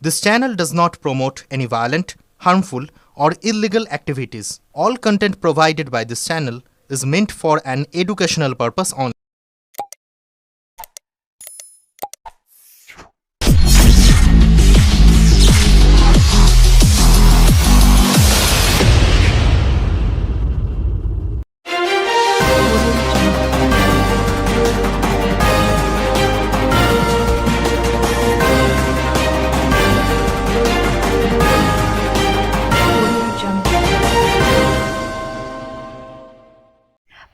This channel does not promote any violent, harmful, or illegal activities. All content provided by this channel is meant for an educational purpose only.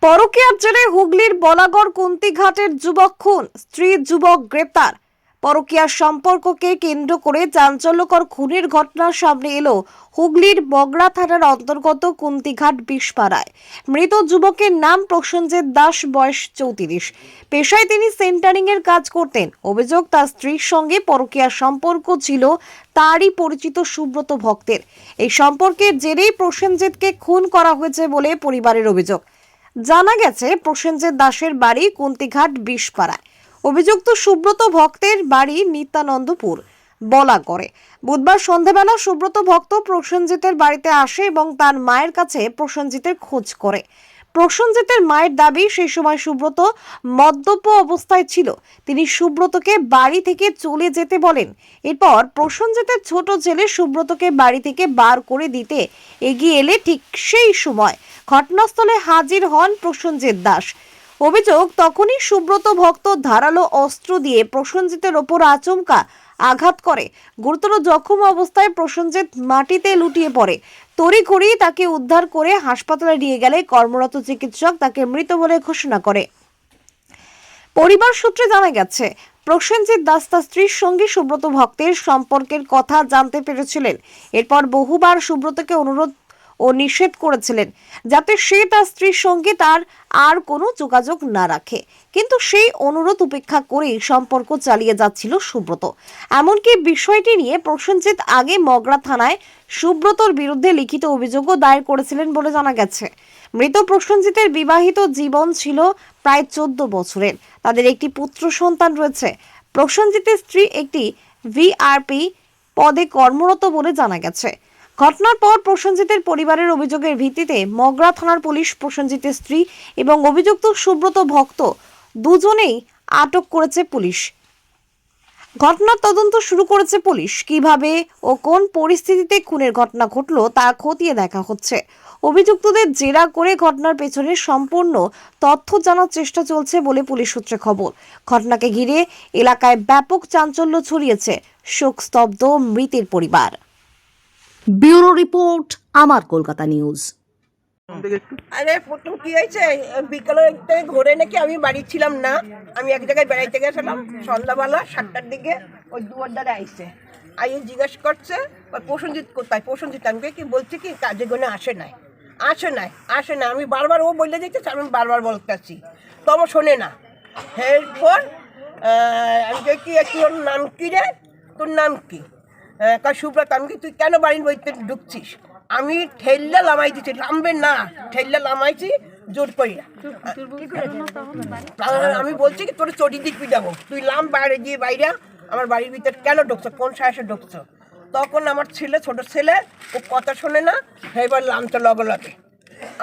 পরকীয়ার জেরে হুগলির বলাগড় কুন্তিঘাটের যুবক খুন, স্ত্রী যুবক গ্রেপ্তার। পরকীয়ার সম্পর্ককে কেন্দ্র করে চাঞ্চল্যকর খুনের ঘটনা সামনে এলো হুগলির বগড়া থানার অন্তর্গত কুন্তিঘাট বিষপাড়ায়। মৃত যুবকের নাম প্রসেনজিৎ দাস, বয়স 34। পেশায় তিনি সেন্টারিং এর কাজ করতেন। অভিযোগ, তার স্ত্রীর সঙ্গে পরকীয়ার সম্পর্ক ছিল তারই পরিচিত সুব্রত ভক্তের। এই সম্পর্কের জেরেই প্রসেনজিৎকে খুন করা হয়েছে বলে পরিবারের অভিযোগ। জানা গেছে, প্রসেনজিৎ দাসের বাড়ি কুন্তিঘাট বিষপাড়ায়। অভিযুক্ত সুব্রত ভক্তের বাড়ি নিত্যানন্দপুর বলাগড়ে। বুধবার সন্ধ্যাবেলা সুব্রত ভক্ত প্রসেনজিতের বাড়িতে আসে এবং তার মায়ের কাছে প্রসেনজিতের খোঁজ করে। প্রসেনজিতের মায়ের দাবি, সেই সময় সুব্রত মদ্যপ অবস্থায় ছিল। তিনি সুব্রতকে বাড়ি থেকে চলে যেতে বলেন। এরপর প্রসেনজিতের ছোট ছেলে সুব্রতকে বাড়ি থেকে বার করে দিতে এগিয়ে এলে ঠিক সেই সময় ঘটনাস্থলে হাজির হন প্রসেনজিৎ দাস। অভিযোগ, তখনই সুব্রত ভক্ত ধারালো অস্ত্র দিয়ে প্রসেনজিতের ওপর আচমকা আঘাত করে। গুরুতর জখম অবস্থায় প্রসেনজিৎ মাটিতে লুটিয়ে পড়ে। তড়িঘড়ি তাকে উদ্ধার করে হাসপাতালে নিয়ে গেলে কর্মরত চিকিৎসক তাকে মৃত বলে ঘোষণা করে। পরিবার সূত্রে জানা গেছে, প্রসেনজিৎ দাস তার স্ত্রীর সঙ্গে সুব্রত ভক্তের সম্পর্কের কথা জানতে পেরেছিলেন। এরপর বহুবার সুব্রতকে অনুরোধ ও নিষেধ করেছিলেন যাতে সে তার স্ত্রীর সঙ্গে তার আর কোনো যোগাযোগ না রাখে, কিন্তু সেই অনুরোধ উপেক্ষা করেই সম্পর্ক চালিয়ে যাচ্ছিল সুব্রত। এমনকি বিষয়টি নিয়ে প্রসেনজিৎ আগে মগরা থানায় সুব্রতর বিরুদ্ধে লিখিত অভিযোগও দায়ের করেছিলেন বলে জানা গেছে। মৃত প্রসেনজিতের বিবাহিত জীবন ছিল প্রায় 14 বছরের। তাদের একটি পুত্র সন্তান রয়েছে। প্রসেনজিতের স্ত্রী একটি ভিআরপি পদে কর্মরত বলে জানা গেছে। ঘটনার পর প্রসেনজিতের পরিবারের অভিযোগের ভিত্তিতে মগরা থানার পুলিশ প্রসেনজিতের স্ত্রী এবং অভিযুক্ত সুব্রত ভক্ত দুজনেই আটক করেছে পুলিশ। ঘটনার তদন্ত শুরু করেছে পুলিশ। কিভাবে ও কোন পরিস্থিতিতে খুনের ঘটনা ঘটলো তা খতিয়ে দেখা হচ্ছে। অভিযুক্তদের জেরা করে ঘটনার পেছনে সম্পূর্ণ তথ্য জানার চেষ্টা চলছে বলে পুলিশ সূত্রে খবর। ঘটনাকে ঘিরে এলাকায় ব্যাপক চাঞ্চল্য ছড়িয়েছে। শোকস্তব্ধ মৃতের পরিবার। ব্যুরো রিপোর্ট, আমার কলকাতা নিউজ। আরে প্রথম কি হয়েছে, বিকালে ঘুরে নাকি আমি বাড়ি ছিলাম না, আমি এক জায়গায় বেড়াইতে গেছিলাম। সন্ধ্যাবেলা 7টার দিকে ওই দুয়ারদারে আইসে, আইয়ে জিজ্ঞেস করছে প্রসেনজিৎ কোথায়। প্রসেনজিৎ আমি কি বলছি কি কাজে গুনে আসে নাই। আমি বারবার, ও বললে যেতেছে, আমি বারবার বলতেছি, তো আমার শোনে না। এরপর আমি কি তোর নাম কি রে, তোর নাম কি? সুব্রত। আমি কি তুই কেন বাড়ির বইতে ঢুকছিস? আমি ঠেল্লা লামাই দিচ্ছি, লামবে না, ঠেল্লা লামাইছি জোর করি না। আমি বলছি কি তোর চটি দিকবি যাবো, তুই লাম বাইরে গিয়ে বাইরে আমার বাড়ির ভিতরে কেন ঢুকছো, কোন সাহসে ঢুকছো? তখন আমার ছেলে, ছোট ছেলে, ও কথা শোনে না, এবার লামতে লগে লগে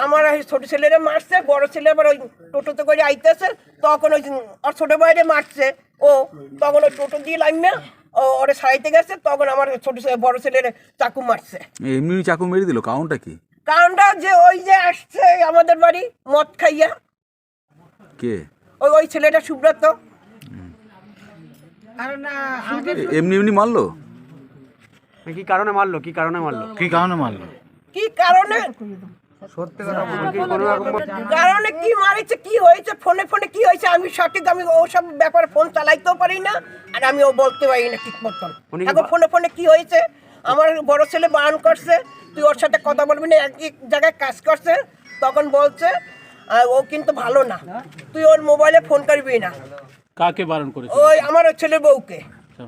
আমার ছোট ছেলেরা মারছে, বড় ছেলে আবার ওই টোটোতে করে আইতেছে, তখন ওই আর ছোট বাইরে মারছে ও, তখন ওই টোটো দিয়ে লাইমে ওরে সারাইতে গেছে, তখন আমার ছোট বড় ছেলের চাকু মারছে। এমনি চাকু মেরে দিল, কারণটা কি? কারণটা যে ওই যে আসছে আমাদের বাড়ি মদ খাইয়া, কে ওই ছেলেটা সুব্রত। এমনি এমনি মারলো? কি কারণে মারলো? কারণে কি মারিছে, কি হয়েছে, ফোনে ফোনে কি হয়েছে আমি সঠিক, আমি ওসব ব্যাপারে ফোন চালাইতেও পারি না, আর আমি ও বলতে পারি না ঠিক মতন। এখন ফোনে ফোনে কি হয়েছে, আমার বড় ছেলে বারণ করছে তুই ওর সাথে কথা বলবি না, এক জায়গায় কাজ করছে, তখন বলছে ও কিন্তু ভালো না, তুই ওর মোবাইলে ফোন করবি না। কাকে বারণ করেছে? ওই আমার ছেলে বউকে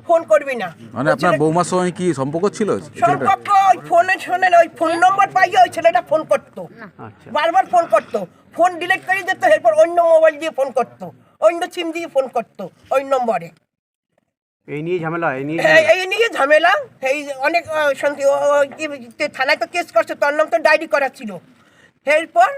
ফোন করবি না। মানে আপনার বৌমার সঙ্গে কি সম্পর্ক ছিল? সম্পর্ক ওই ফোনে শোনে, ওই ফোন নম্বর পাইয়ে ওই ছেলেটা ফোন করতো, বারবার ফোন করতো, ফোন ডিলিট করে দিত, এরপর অন্য মোবাইল দিয়ে ফোন করতো, অন্য সিম দিয়ে ফোন করতো ওই নম্বরে। এই নিয়ে ঝামেলা এই নিয়ে এই নিয়ে ঝামেলা, এই অনেক শান্তি থানায় তো কেস করছে, তোর নাম তো ডায়েরি করা ছিল। এরপর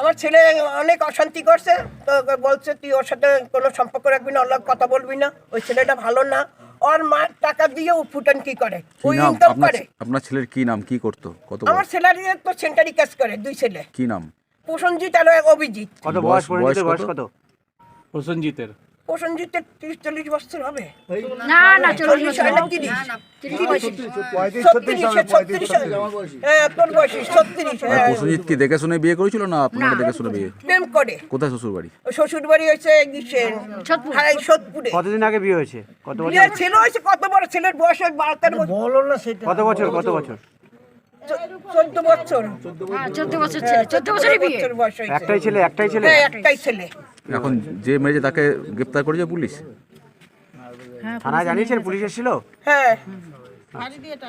আমার ছেলে অনেক অশান্তি করছে, তো বলছে তুই ওর সাথে কোনো সম্পর্ক রাখবি না, ওর লগে কথা বলবি না, ওই ছেলেটা ভালো না। ওর মার টাকা দিয়ে ও ফুটান কি করে, কি ওই নাম ইনকাম আপনার করে। আপনার ছেলের কি নাম, কি করতো, কত আমার বয়স? ছেলের তো সেন্টারি কাজ করে, দুই ছেলে, কি নাম? প্রসেনজিৎ আর অভিজিৎ। কত বয়স বয়স পরিচিত কত? বয়স কত? প্রসেনজিতের প্রসেনজিতের 30-40 বছর হবে। না না 40 40 হয় না, 30 তোর বয়স 36। আর প্রসেনজিৎ কি দেখে শুনে বিয়ে করেছিল না আপনারা দেখে শুনে বিয়ে? প্রেম করে। কোথায় শ্বশুর বাড়ি? শ্বশুর বাড়ি হয়েছে সোদপুরে। কতদিন আগে বিয়ে হয়েছে? কত বছর? বিয়ের ছেলে হয়েছে কত বড়, ছেলের বয়স 12-13 বছর। কত বছর? কত বছর? 14 বছর। 14 বছর ছেলে 14 বছরই বিয়ে। বছর বয়স হয়েছে। একটাই ছেলে একটাই ছেলে? হ্যাঁ, একটাই ছেলে। এখন যে মেরেছে তাকে গ্রেপ্তার করেছে পুলিশ? থানায় জানিয়েছেন? পুলিশ এসেছিল? হ্যাঁ,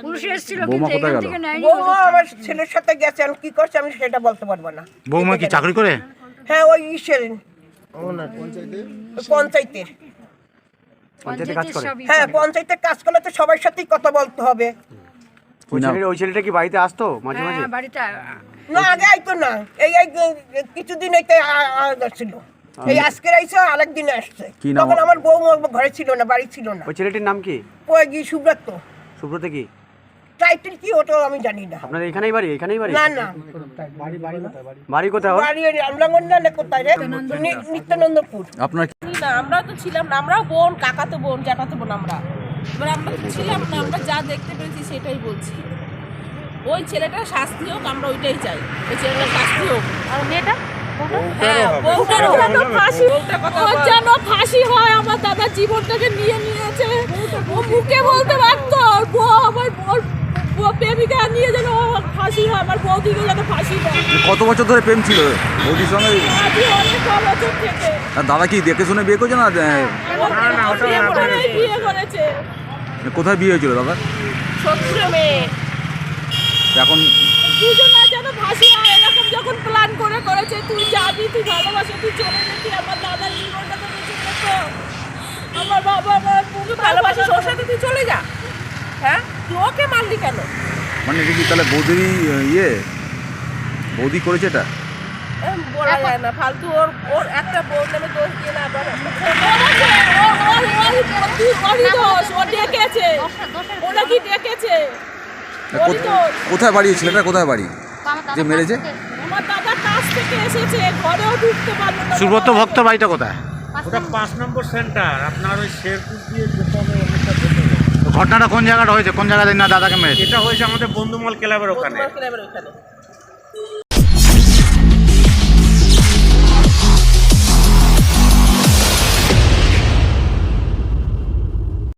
পুলিশ এসেছিল বৌমা কিন্তু কোথায় এখান গেল? থেকে নেয়নি। বৌমা আমার ছেলের সাথে গেছে, আমি কি করছে আমি সেটা বলতে পারবো না। বৌমা কি চাকরি করে? হ্যাঁ, ওই ইসের পঞ্চায়েতের। পঞ্চায়েতে কাজ করে? সবই হ্যাঁ, পঞ্চায়েতের কাজ করলে তো সবার সাথেই কথা বলতে হবে। ওই ছেলেটা কি বাড়িতে আসতো মাঝে মাঝে? হ্যাঁ, বাড়িতে না, আগে আইতো না, এই কিছুদিন এইতে ছিল, এই আজকে আইসো, আরেকদিন আসছে। কি নাম? তখন আমার বউ ঘরে ছিল না, বাড়ি ছিল না। ওই ছেলেটির নাম কি? ওই সুব্রত। সুব্রত কি? টাইটেল কি ওটাও আমি জানি না। আপনার এখানেই বাড়ি? এখানেই বাড়ি? না না, বাড়ি কোথায় ওর? বাড়ি রামলাঙ্গন না কোথায় রে, নিত্যানন্দপুর। আপনার না, আমরা তো ছিলাম না, আমরাও বোন, কাকাতো বোন, জ্যাঠাতো বোন আমরা। এবার আমরা তো ছিলাম না, আমরা যা দেখতে পেরেছি সেটাই বলছি। ওই ছেলেটার শাস্তি হোক, আমরা ওইটাই চাই, ওই ছেলেটার শাস্তি হোক। আর মেয়েটা হ্যাঁ, বউটারও যেন ফাঁসি, ওর যেন ফাঁসি হয়। আমার দাদা জীবনটাকে নিয়ে নিয়েছে, ও মুখে বলতে পারতো ওর বউ, আমার প্রেমিকা নিয়ে যেন ফাঁসি হয়, আমার বৌদিকে যেন ফাঁসি হয়। কত বছর ধরে প্রেম ছিল বৌদির সঙ্গে? আজকে অনেক বছর থেকে আর দাদা কি দেখে শুনে বিয়ে করেছে না বিয়ে করেই বিয়ে করেছে। কোথায় বিয়ে হয়েছিল দাদা? শত্রু মেয়ে, এখন দুজনা যেন ফাঁসি হয় এরকম যখন প্ল্যান করে করেছে। তুই যাবি, তুই ভালোবাসে, তুই চলে যেতি, আমার দাদার জীবনটা তো বেঁচে যেত। আমার বাবা আমার মুখে ভালোবাসে, ওর সাথে তুই চলে যা। হ্যাঁ, তুই ওকে মারলি কেন? মানে এটা কি তাহলে বৌদিরই ইয়ে, বৌদি করেছে এটা? বলা যায় না, ফালতু ওর একটা বউ নামে দোষ দিয়ে না, আবার ও ডেকেছে, ওরা কি ডেকেছে? কোথায় বাড়ি ছেলেটা, কোথায় বাড়ি যে মেরেছে? আমার দাদার কাছ থেকে এসেছে, ঘরেও ঢুকতে পারলো না। সুব্রত ভক্ত বাড়িটা কোথায়? ওটা 5 নম্বর সেন্টার, আপনার ওই শেরপুর দিয়ে যেতে হবে অনেকটা যেতে হবে। ঘটনাটা কোন জায়গাটা হয়েছে, কোন জায়গায় না দাদাকে মেরেছে? এটা হয়েছে আমাদের বন্ধুমল ক্লাবের ওখানে। ক্লাবের ওখানে।